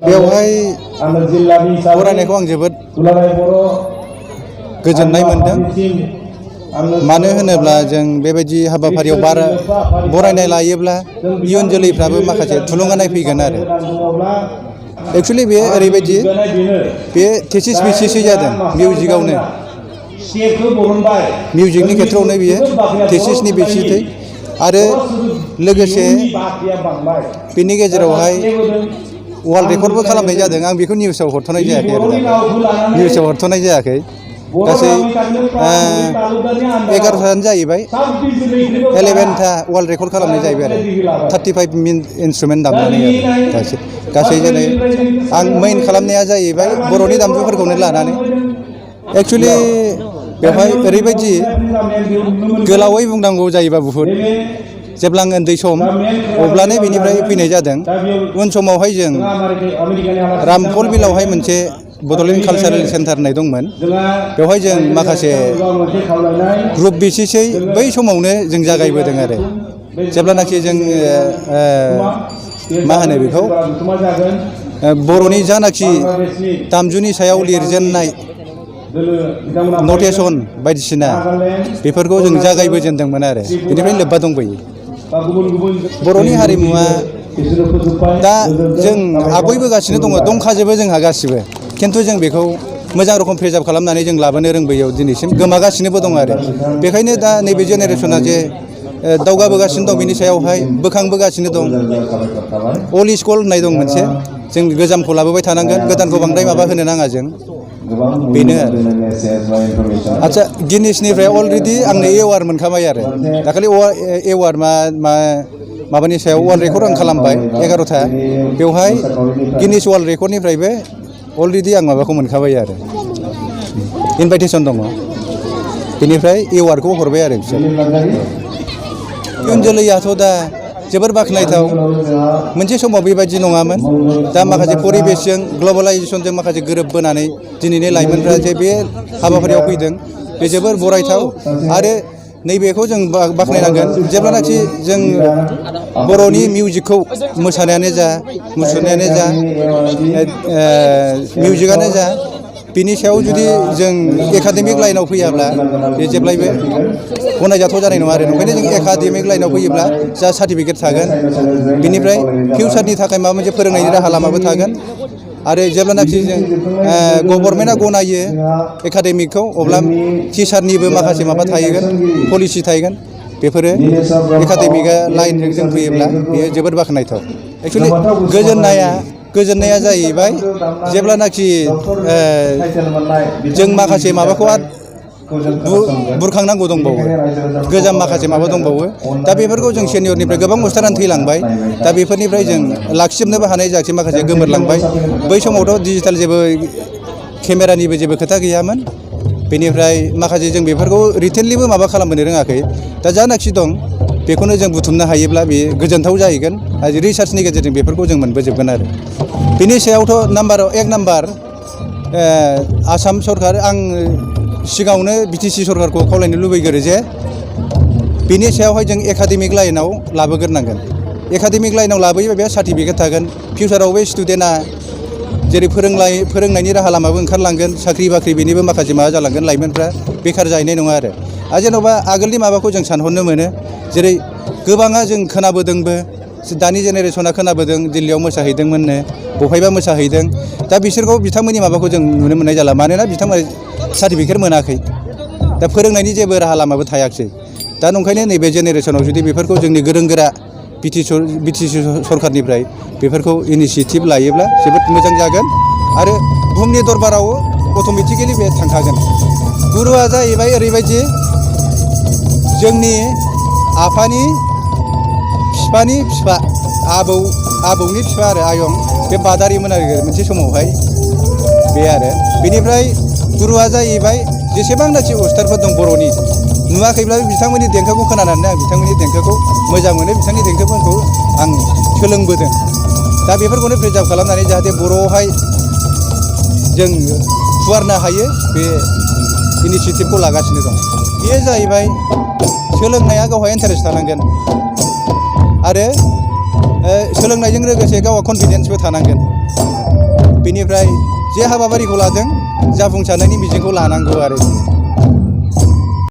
बेवहाय फरायनायखौ आं जोबोद गोजोननाय मोनदों। मानो होनोब्ला जों बेबायदि हाबाफारियाव बरायनाय लायोब्ला इयुन जोलैफ्राबो माखासे थुलुंगानाय फैगोन आरो। एक्चुअलि बे ओरैबायदि बे थेसिस बेसिसै जादों मिउजिकआवनो, मिउजिकनि खेथ्रआवनो बियो थेसिसनि बेसिसै आरो लोगोसे बेनि गेजेरावहाय वर्ल्ड रेकर्डबो खालामनाय जादों। आं बेखौ निउसाव हरथ'नाय जायाखै आरो निउसाव हरथ'नाय जायाखै। गासै 11थानो जाहैबाय, 11था वर्ल्ड रेकर्ड खालामनाय जाहैबाय आरो 35 इन्सट्रुमेन्ट दामनानै आरो गासै जेनै आं मेइन खालामनाया जाहैबाय बर'नि दामजुफोरखौनो लानानै। एक्चुअलि बेवहाय ओरैबायदि गोलावै बुंनांगौ जायोबा बुहुद, जेब्ला आं उन्दै सम अब्लानो बेनिफ्राय फैनाय जादों। उन समावहाय जों रामफल बिलावहाय मोनसे बड'लेण्ड कालचारेल सेन्टार होननाय दंमोन। बेवहाय जों माखासे ग्रुप बेसिसै बै समावनो जों जागायबोदों आरो। जेब्लानाखि जों मा होनो बेखौ बर'नि जानाखि दामजुनि सायाव लिरजेननाय नटेसन बायदिसिना बेफोरखौ जों जागायबोजेनदोंमोन आरो बेनिफ्रायनो लोब्बा दंबोयो। बर'नि हारिमुवा दा जों आगयबोगासिनो दङ, दंखाजोबो जोंहा गासिबो, खिन्थु जों बेखौ मोजां रोखोम प्रिजार्भ खालामनानै जों लाबोनो रोंबोयैयाव दिनैसिम गोमागासिनोबो दं आरो। बेखायनो दा नैबे जेनेरेसना जे दावगाबोगासिनो दं बेनि सायावहाय बोखांबोगासिनो दं। अल्ड इज गल्ड होननाय दं मोनसे, जों गोजामखौ लाबोबाय थानांगोन, गोदानखौ बांद्राय माबा होनो नाङा जों, बेनो आरो। आदसा गिनिसनिफ्राय अलरेडि आंनो एवार्ड मोनखाबाय आरो दाखालि एवार्ड माबानि सायाव वर्ल्ड रेकर्ड आं खालामबाय 11था। बेवहाय गिनिस वर्ल्ड रेकर्डनिफ्रायबो अलरेडि आं माबाखौ मोनखाबाय आरो इनभाइटेसन दङ, बेनिफ्राय एवार्डखौ हरबाय आरो बिसोर। इयुन जोलैयाथ' दा जोबोर बाख्नायथाव। मोनसे समाव बेबायदि नङामोन, दा माखासे परिबेसजों ग्लबेलाइजेसनजों माखासे गोरोबबोनानै दिनैनि लाइमोनफ्रा जे बे हाबाफारियाव फैदों, बे जोबोर बरायथाव। आरो नैबेखौ जों बाख्नायनांगोन, जेब्लानाखि जों बर'नि मिउजिकखौ मोसानायानो जा, मुसुरनायानो जा, मिउजिकआनो जा, बिनि सायाव जुदि जों एकाडेमिक लाइनाव फैयाब्ला बे जेब्लायबो गनायजाथाव जानाय नङा आरो। ओंखायनो जों एकाडेमिक लाइनाव फैयोब्ला जा सार्टिफिकेट थागोन, बिनिफ्राय फिउचारनि थाखाय माबा मोनसे फोरोंनायनि राहा लामाबो थागोन। आरो जेब्लानाखि जों गभर्नमेन्टआ गनायो एकाडेमिकखौ, अब्ला टिचारनिबो माखासे माबा थाहैगोन, पलिसि थाहैगोन। बेफोरो एकाडेमिकआ लाइनजों जों फैयोब्ला बेयो जोबोद बाख्नायथाव। एक्सुवेलि गोजोननाया जाहैबाय जेब्लानाखि जों माखासे माबाखौ बुरखांनांगौ दंबावो, गोजाम माखासे माबा दंबावो। दा बेफोरखौ जों सेनियरनिफ्राय गोबां मास्टारानो थैलांबाय, दा बेफोरनिफ्राय जों लाखिजोबनोबो हानाय जायाखिसै, माखासे गोमोरलांबाय। बै समावथ' डिजिटेल जेबो केमेरानिबो जेबो खोथा गैयामोन। बेनिफ्राय माखासे जों बेफोरखौ रिटेनलिबो माबा खालामबोनो रोङाखै। दा जानाखि दं बेखौनो जों बुथुमनो हायोब्ला बेयो गोजोनथाव जाहैगोन आरो रिसार्चनि गेजेरजों बेफोरखौ जों मोनबोजोबगोन आरो। बिनि सायावथ' एक नाम्बार आसाम सरकार, आं सिगाङावनो बिटिसि सरकारखौ खावलायनो लुबैगोरो जे बिनि सायावहाय जों एकाडेमिक लाइनाव लाबोग्रोनांगोन। एकाडेमिक लाइनाव लाबोयोबा बेहा सार्टिफिकेट थागोन, फिउचाराव बे स्टुडेन्टआ जेरै फोरोंनायनि राहा लामाबो ओंखारलांगोन, साख्रि बाख्रि बेनिबो माखासे माबा जालांगोन, लाइमोनफ्रा बेखार जाहैनाय नङा आरो जेन'बा आगोलनि माबाखौ जों सानहरनो मोनो, जेरै गोबाङा जों खोनाबोदोंबो, दानि जेनेरेसना खोनाबोदों दिल्लीयाव मोसाहैदोंमोननो, बहायबा मोसाहैदों। दा बिसोरखौ बिथांमोननि माबाखौ जों नुनो मोननाय जाला, मानोना बिथांमोना सार्टिफिकेट मोनाखै, दा फोरोंनायनि जेबो राहा लामाबो थायाखिसै। दा नंखायनो नैबे जेनेरेसनाव जुदि बेफोरखौ जोंनि गोरों गोरा बिटिसि सरकारनिफ्राय बेफोरखौ इनिसियेटिभ लायोब्ला जोबोद मोजां जागोन आरो बुहुमनि दरबाराव अट'मेटिकेलि बे थांखागोन। गुरुआ जाहैबाय ओरैबायदि, जोंनि आफानि बिफानि बिफा, आबौनि बिफा आरो आयं, बे बादारिमोन आरो मोनसे समावहाय बे आरो। बेनिफ्राय गुरुआ जाहैबाय जेसेबांनाखि उस्तादफोर दं बर'नि, नुवाखैब्लाबो बिथांमोननि देंखोखौ खोनानानै आं बिथांमोननि देंखोखौ मोजां मोनो, बिथांनि देंखोफोरखौ आं सोलोंबोदों। दा बेफोरखौनो प्रिजार्भ खालामनानै जाहाथे बर'आवहाय जों फुवारनो हायो, बे इनिसियेटिभखौ लागासिनो दं। बेयो जाहैबाय सोलोंनाया गावहा इन्टारेस्ट थानांगोन आरो सोलोंनायजों लोगोसे गावहा कनफिडेन्सबो थानांगोन। बेनिफ्राय जे हाबाफारिखौ लादों जाफुंसारनायनि मिजिंखौ लानांगौ आरो